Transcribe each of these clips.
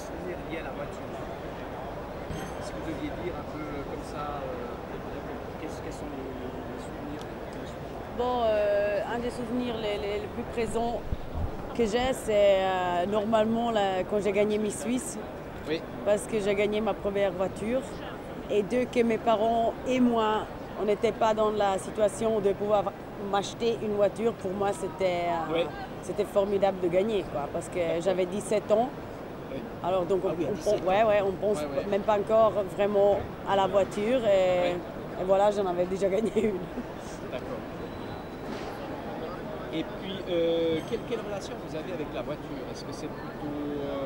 souvenirs liés à la voiture? Si vous deviez dire un peu comme ça, quels sont les souvenirs? Bon, un des souvenirs les plus présents que j'ai, c'est normalement quand j'ai gagné Miss Suisse, Oui. parce que j'ai gagné ma première voiture. Et deux, que mes parents et moi, on n'était pas dans la situation de pouvoir m'acheter une voiture. Pour moi, Oui. c'était formidable de gagner, quoi, parce que j'avais 17 ans. Oui. Alors donc Ah oui, à 17 ans. on pense Ouais, ouais. même pas encore vraiment à la voiture. Et voilà, j'en avais déjà gagné une. D'accord. Et puis, quelle relation vous avez avec la voiture? Est-ce que c'est plutôt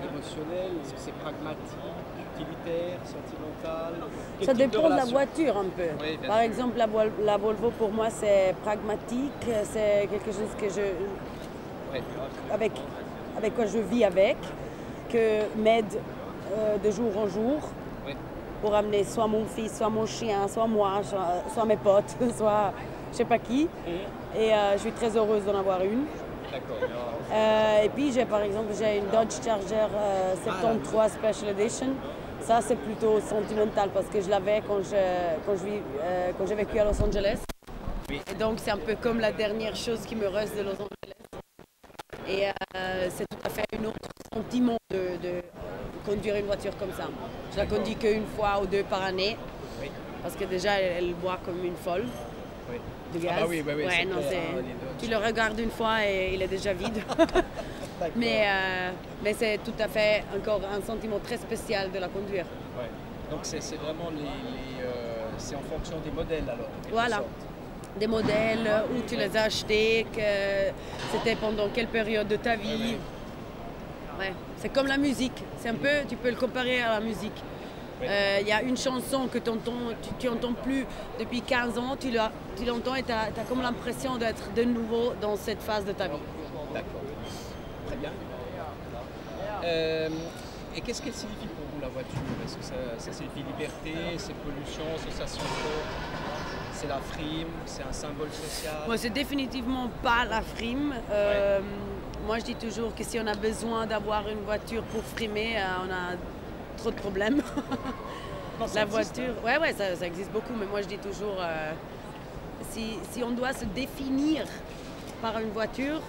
émotionnel? Est-ce que c'est pragmatique, utilitaire, sentimental? Quel Ça type dépend de la relation? voiture un peu. Oui, bien Par sûr. exemple, la Volvo pour moi c'est pragmatique, c'est quelque chose Ouais. avec quoi je vis avec, que m'aide de jour en jour Oui. pour amener soit mon fils, soit mon chien, soit moi, soit mes potes, soit je sais pas qui. Et je suis très heureuse d'en avoir une. D'accord. Et puis par exemple j'ai une Dodge Charger 73 Special Edition. Ça c'est plutôt sentimental parce que je l'avais quand j'ai vécu à Los Angeles. Oui. Et donc c'est un peu comme la dernière chose qui me reste de Los Angeles. Et c'est tout à fait un autre sentiment de conduire une voiture comme ça. Je la conduis qu'une fois ou deux par année. Oui. Parce que déjà elle boit comme une folle Oui. de gaz. Ah bah oui, c'est non, clair, hein, les Dodge. tu le regardes une fois et il est déjà vide. D'accord. Mais c'est tout à fait encore un sentiment très spécial de la conduire. Ouais. Donc c'est vraiment c'est en fonction des modèles alors. en quelque Voilà. sorte. Des modèles, où tu les as achetés, que c'était pendant quelle période de ta vie. Ouais. C'est comme la musique. C'est un peu, tu peux le comparer à la musique. Il y a une chanson que tu n'entends plus depuis 15 ans, tu l'entends et tu as comme l'impression d'être de nouveau dans cette phase de ta vie. D'accord. Très bien. Et qu'est-ce qu'elle signifie pour vous la voiture? Est-ce que ça signifie liberté, c'est pollution, sensation forte, c'est la frime, c'est un symbole social? Moi, c'est définitivement pas la frime. Moi, je dis toujours que si on a besoin d'avoir une voiture pour frimer, on a trop de problèmes. Non, ça La existe, voiture, ouais, ça existe beaucoup, mais moi je dis toujours, si on doit se définir par une voiture,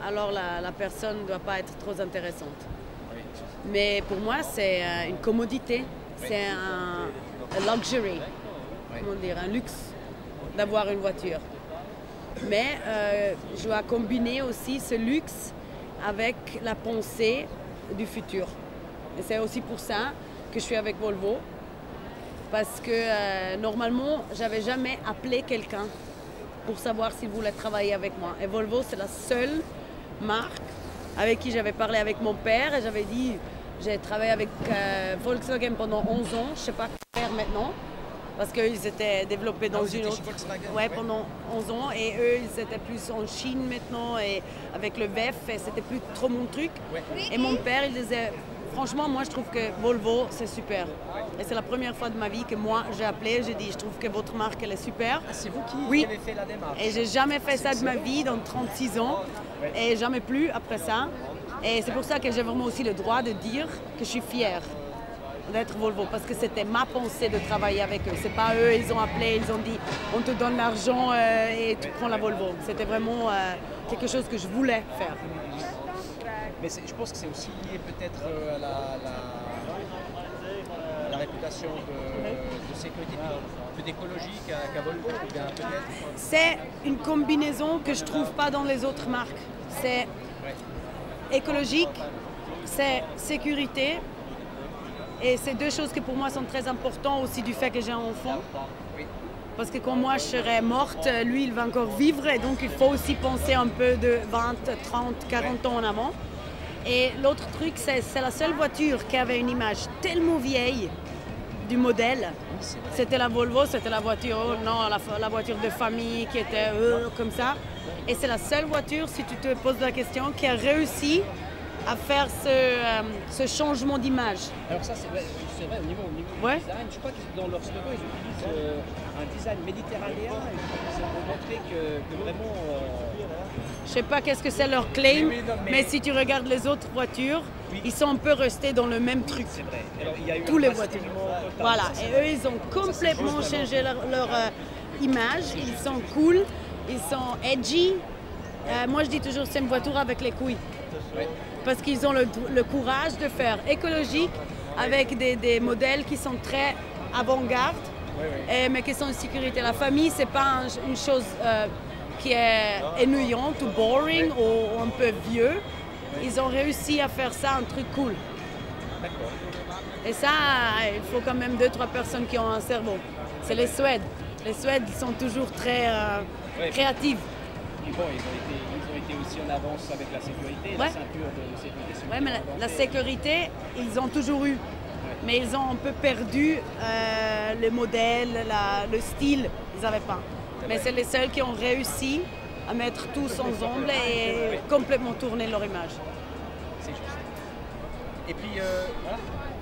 alors la personne ne doit pas être trop intéressante. Oui. Mais pour moi, c'est une commodité, c'est un luxury, comment dire, un luxe d'avoir une voiture. Mais je dois combiner aussi ce luxe avec la pensée du futur. Et c'est aussi pour ça que je suis avec Volvo. Parce que normalement, j'avais jamais appelé quelqu'un pour savoir s'il voulait travailler avec moi. Et Volvo, c'est la seule marque avec qui j'avais parlé avec mon père. Et j'avais dit, j'ai travaillé avec Volkswagen pendant 11 ans. Je ne sais pas quoi faire maintenant. Parce qu'ils étaient développés dans une autre... Ouais, pendant 11 ans. Et eux, ils étaient plus en Chine maintenant. Et avec le VEF, et c'était plus trop mon truc. Ouais. Et mon père, il disait... Franchement, moi, je trouve que Volvo, c'est super. Et c'est la première fois de ma vie que moi, j'ai appelé, j'ai dit, je trouve que votre marque, elle est super. Ah, c'est vous qui Oui. avez fait la démarche? Et j'ai jamais fait ça de ma vie, dans 36 ans, et jamais plus après ça. Et c'est pour ça que j'ai vraiment aussi le droit de dire que je suis fière d'être Volvo, parce que c'était ma pensée de travailler avec eux. C'est pas eux, ils ont appelé, ils ont dit, on te donne l'argent et tu prends la Volvo. C'était vraiment quelque chose que je voulais faire. Mais je pense que c'est aussi lié peut-être à la réputation de sécurité, un peu d'écologie qu'à Volvo, ou bien peut-être. C'est une combinaison que je trouve pas dans les autres marques. C'est écologique, c'est sécurité, et c'est deux choses qui pour moi sont très importantes aussi du fait que j'ai un enfant. Oui. Parce que quand moi je serai morte, lui il va encore vivre, et donc il faut aussi penser un peu de 20, 30, 40 ans en avant. Et l'autre truc, c'est la seule voiture qui avait une image tellement vieille du modèle. C'était la Volvo, c'était la voiture, la voiture de famille qui était comme ça. Et c'est la seule voiture, si tu te poses la question, qui a réussi à faire ce changement d'image. Alors ça, c'est c'est vrai, au niveau Ouais. du design, je crois que dans leur slogan, ils utilisent un design méditerranéen et c'est pour montrer que vraiment. Je sais pas qu'est-ce que c'est leur claim, Oui, non, mais si tu regardes les autres voitures, Oui. ils sont un peu restés dans le même truc. C'est vrai. Alors, il y a eu Tous un les basculement voitures. total. Voilà, Ça, c'est et vrai. eux, ils ont complètement changé leur image. Ils sont cool, ils sont edgy. Moi, je dis toujours, c'est une voiture avec les couilles. Ouais. Parce qu'ils ont le courage de faire écologique avec des modèles qui sont très avant-garde, mais qui sont en sécurité. La famille, c'est pas une chose qui est ennuyante ou boring ou un peu vieux. Ils ont réussi à faire ça un truc cool. D'accord. Et ça, il faut quand même 2-3 personnes qui ont un cerveau. C'est les Suèdes. Les Suèdes, ils sont toujours très créatifs. Et bon, ils ont été aussi en avance avec la sécurité, la ceinture de sécurité. Oui, mais la sécurité, ils ont toujours eu. Mais ils ont un peu perdu le modèle, le style, ils n'avaient pas. Mais c'est les seuls qui ont réussi à mettre tous ensemble et complètement tourner leur image. C'est juste. Et puis,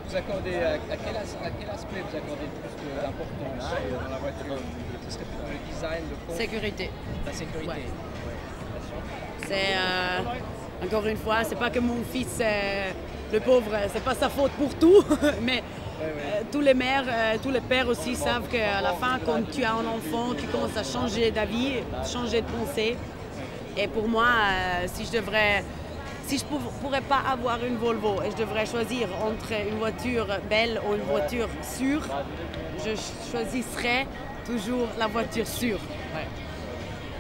vous accordez, à quel aspect vous accordez le plus d'importance dans la voiture? Ce serait plutôt le design, le confort, Sécurité. la sécurité. Ouais. C'est, encore une fois, c'est pas que mon fils, le pauvre, c'est pas sa faute pour tout, mais tous les mères, tous les pères aussi savent qu'à la fin, quand tu as un enfant, tu commences à changer d'avis, changer de pensée. Et pour moi, si je pourrais pas avoir une Volvo et je devrais choisir entre une voiture belle ou une voiture sûre, je choisirais toujours la voiture sûre.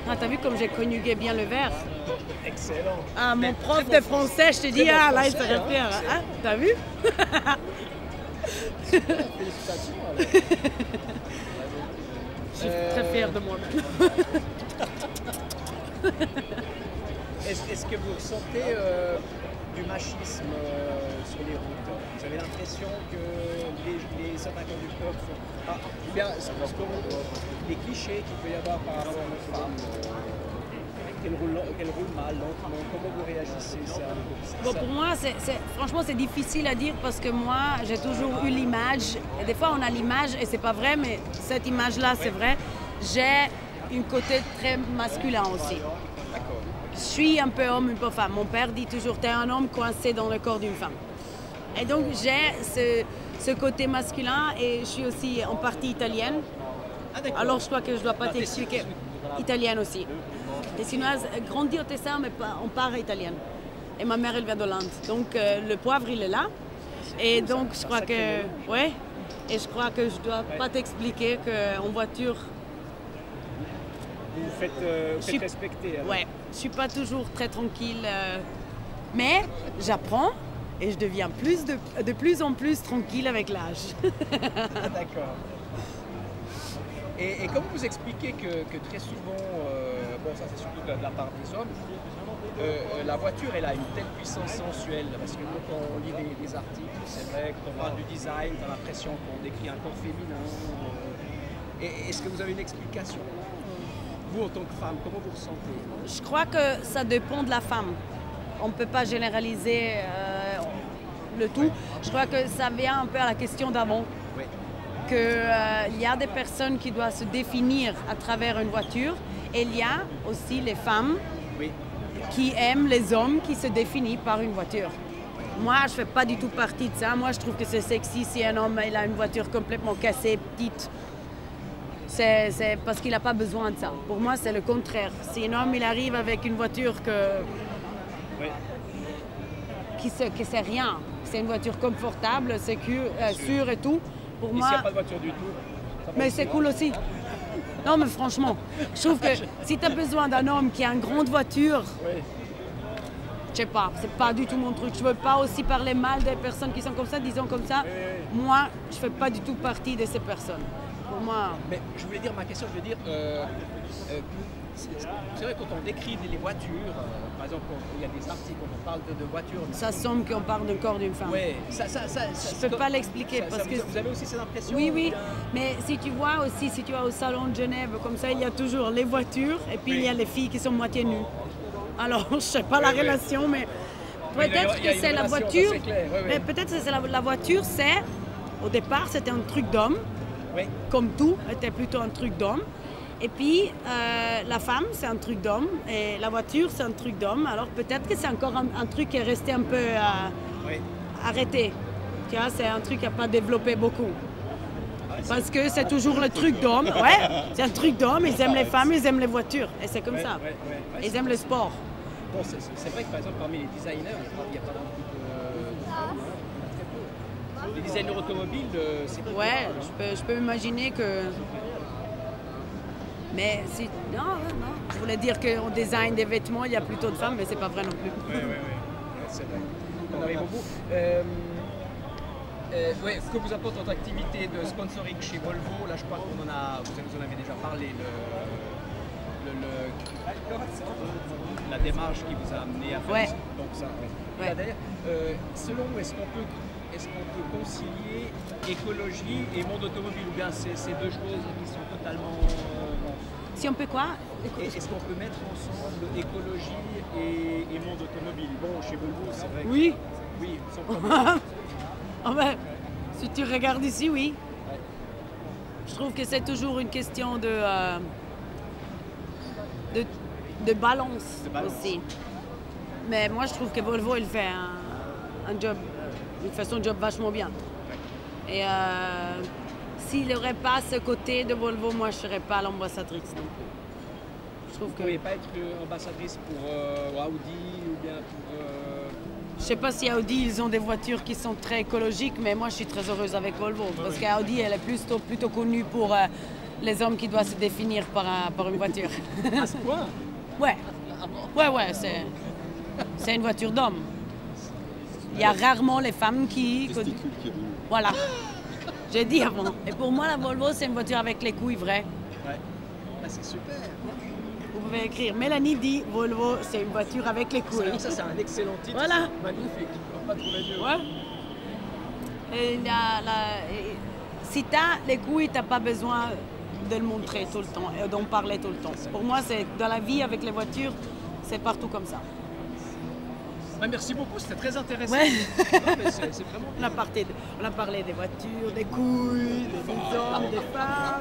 Ah, t'as vu comme j'ai conjugué bien le verbe? Excellent. Ah, mon prof de français, je te dis, ah là, il se réfère. Hein? T'as vu? Félicitations. Alors. Je suis très fière de moi-même. Est-ce que vous ressentez du machisme sur les routes? Vous avez l'impression que certains conducteurs font... ou bien les clichés qu'il peut y avoir par rapport aux femmes, qu'elles roulent mal, lentement, comment vous réagissez ça? Bon, pour moi, franchement, c'est difficile à dire parce que moi, j'ai toujours eu l'image, et des fois on a l'image et c'est pas vrai, mais cette image-là, c'est vrai. J'ai une côté très masculin aussi. D'accord. Je suis un peu homme, un peu femme. Mon père dit toujours, t'es un homme coincé dans le corps d'une femme. Et donc, j'ai ce côté masculin et je suis aussi en partie italienne. Ah, d'accord. Alors, je crois que je ne dois pas t'expliquer. Italienne aussi. Tessinoise, grandie au Tessin, mais on part italienne. Et ma mère, elle vient d'Hollande. Donc, le poivre, il est là. Et donc, je crois que... Ouais. Et je crois que je ne dois pas t'expliquer qu'en voiture... Vous faites respecter. Alors. Ouais. Je ne suis pas toujours très tranquille. Mais j'apprends et je deviens de plus en plus tranquille avec l'âge. D'accord. Et comment vous expliquez que très souvent, bon ça c'est surtout de la part des hommes, la voiture elle a une telle puissance sensuelle? Parce que quand on lit des articles, c'est vrai, quand on parle du design, on a l'impression qu'on décrit un corps féminin. Est-ce que vous avez une explication? Vous en tant que femme, comment vous ressentez? Je crois que ça dépend de la femme. On ne peut pas généraliser le tout. Je crois que ça vient un peu à la question d'avant. Oui. Qu'il y a des personnes qui doivent se définir à travers une voiture et il y a aussi les femmes qui aiment les hommes qui se définissent par une voiture. Moi, je ne fais pas du tout partie de ça. Moi, je trouve que c'est sexy si un homme il a une voiture complètement cassée, petite. C'est parce qu'il n'a pas besoin de ça. Pour moi, c'est le contraire. Si un homme il arrive avec une voiture qui c'est rien, c'est une voiture confortable, sûre et tout, pour moi... S'il n'y a pas de voiture du tout, mais c'est cool aussi. Non, mais franchement, je trouve que si tu as besoin d'un homme qui a une grande voiture, je sais pas, c'est pas du tout mon truc. Je veux pas aussi parler mal des personnes qui sont comme ça, disons comme ça. Moi, je fais pas du tout partie de ces personnes. Pour moi... Mais je voulais dire, ma question, je veux dire, c'est vrai quand on décrit les voitures, par exemple, il y a des articles où on parle de voitures. Ça semble qu'on parle d'un corps d'une femme. Oui, je peux pas l'expliquer parce que... Vous avez aussi ces impressions? Oui, mais si tu vois au salon de Genève, comme ça, il y a toujours les voitures et puis il y a les filles qui sont moitié nues. Alors, je sais pas la relation, mais peut-être que c'est la voiture. Mais peut-être que c'est la voiture, c'est Au départ, c'était un truc d'homme. Oui. Comme tout, était plutôt un truc d'homme. Et puis, la femme, c'est un truc d'homme. Et la voiture, c'est un truc d'homme. Alors peut-être que c'est encore un truc qui est resté un peu arrêté. Tu vois, c'est un truc qui n'a pas développé beaucoup. Parce que c'est toujours le truc d'homme. Ouais, c'est un truc d'homme. Ils aiment les femmes, ils aiment les voitures. Et c'est comme ça. Ils aiment le sport. Bon, c'est vrai que par exemple, parmi les designers, il n'y a pas beaucoup de femmes. Les designers automobiles, c'est plus Ouais, je peux imaginer que... Mais si... Non. Je voulais dire qu'on design des vêtements, il y a plutôt de femmes, mais c'est pas vrai non plus. Oui, c'est vrai. On arrive au bout. Que vous apporte votre activité de sponsoring chez Volvo? Là, je crois qu'on vous en avez déjà parlé. La démarche qui vous a amené à faire donc ça. Ouais. D'ailleurs, selon vous, est-ce qu'on peut concilier écologie et monde automobile, ou bien c'est deux choses qui sont totalement... Si on peut quoi? Est-ce qu'on peut mettre ensemble écologie et monde automobile? Bon, chez Volvo, c'est vrai que... Oui. Oui, sans problème. Oh ben, si tu regardes ici, oui. Ouais. Je trouve que c'est toujours une question de balance aussi. Mais moi, je trouve que Volvo, il fait un job, il fait son job vachement bien. Et s'il n'y aurait pas ce côté de Volvo, moi, je ne serais pas l'ambassadrice non plus. Je trouve que... Vous ne pourriez pas être ambassadrice pour Audi ou bien pour... Je ne sais pas si Audi, ils ont des voitures qui sont très écologiques, mais moi, je suis très heureuse avec Volvo. Parce qu'Audi, elle est plutôt connue pour les hommes qui doivent se définir par une voiture. À ce point? Ouais, c'est une voiture d'homme. Il y a rarement les femmes qui... Voilà, j'ai dit avant. Et pour moi, la Volvo, c'est une voiture avec les couilles vraies. Ouais, c'est super. Vous pouvez écrire, Mélanie dit, Volvo, c'est une voiture avec les couilles. Ça, c'est un excellent titre. Voilà. Magnifique. On va pas trouver mieux. Ouais. Et si tu as les couilles, tu n'as pas besoin de le montrer tout le temps et d'en parler tout le temps. Pour moi, c'est dans la vie avec les voitures, c'est partout comme ça. Ouais, merci beaucoup, c'était très intéressant. Ouais. Non, mais c'est vraiment... On a parlé des voitures, des couilles, des hommes, des femmes.